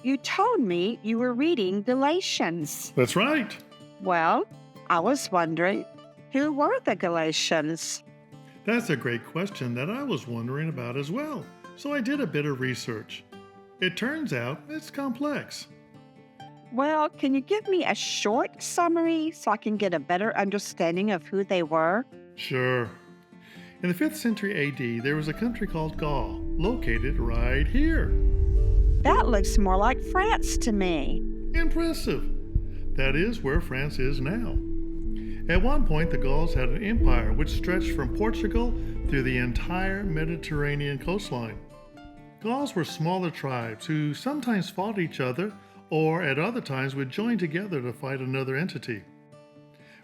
you told me you were reading Galatians. That's right. Well, I was wondering, who were the Galatians? That's a great question that I was wondering about as well. So I did a bit of research. It turns out it's complex. Well, can you give me a short summary so I can get a better understanding of who they were? Sure. In the 5th century AD, there was a country called Gaul, located right here. That looks more like France to me. Impressive. That is where France is now. At one point, the Gauls had an empire which stretched from Portugal through the entire Mediterranean coastline. Gauls were smaller tribes who sometimes fought each other or at other times would join together to fight another entity.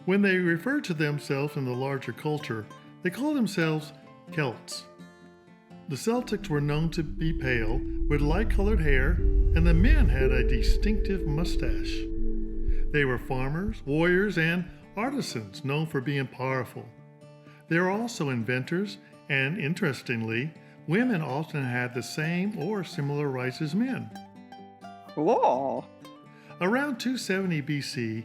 When they referred to themselves in the larger culture, they called themselves Celts. The Celtics were known to be pale, with light-colored hair, and the men had a distinctive mustache. They were farmers, warriors, and artisans known for being powerful. They were also inventors, and interestingly, women often had the same or similar rights as men. Cool. Around 270 BC,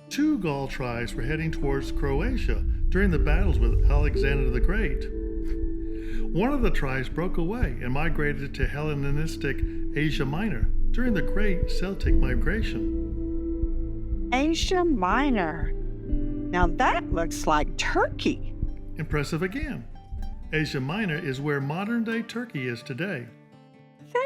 two Gaul tribes were heading towards Croatia during the battles with Alexander the Great. One of the tribes broke away and migrated to Hellenistic Asia Minor during the Great Celtic Migration. Asia Minor. Now that looks like Turkey. Impressive again. Asia Minor is where modern-day Turkey is today.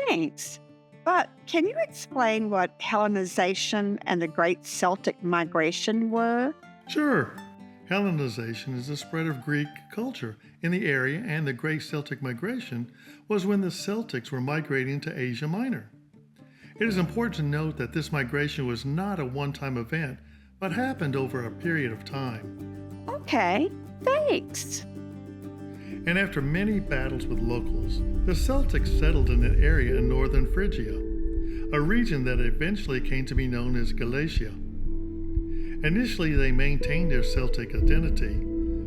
Thanks. But can you explain what Hellenization and the Great Celtic Migration were? Sure. Hellenization is the spread of Greek culture in the area, and the Great Celtic Migration was when the Celtics were migrating to Asia Minor. It is important to note that this migration was not a one-time event, but happened over a period of time. Okay, thanks. And after many battles with locals, the Celtics settled in an area in northern Phrygia, a region that eventually came to be known as Galatia. Initially, they maintained their Celtic identity,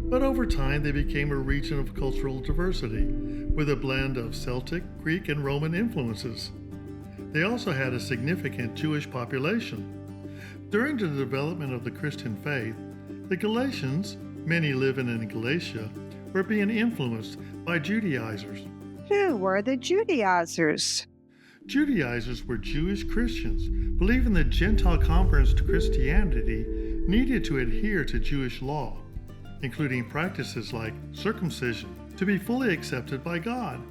but over time they became a region of cultural diversity, with a blend of Celtic, Greek, and Roman influences. They also had a significant Jewish population. During the development of the Christian faith, the Galatians, many living in Galatia, were being influenced by Judaizers. Who were the Judaizers? Judaizers were Jewish Christians believing that Gentile converts to Christianity needed to adhere to Jewish law, including practices like circumcision, to be fully accepted by God.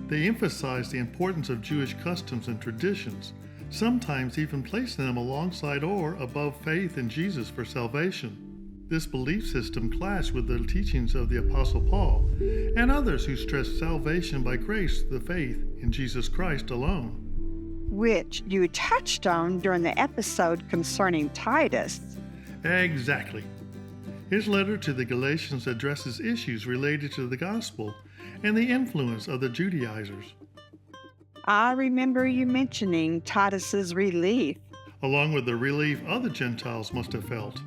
They emphasized the importance of Jewish customs and traditions, sometimes even placing them alongside or above faith in Jesus for salvation. This belief system clashed with the teachings of the Apostle Paul and others who stressed salvation by grace through the faith in Jesus Christ alone. Which you touched on during the episode concerning Titus. Exactly. His letter to the Galatians addresses issues related to the gospel and the influence of the Judaizers. I remember you mentioning Titus's relief. Along with the relief other Gentiles must have felt.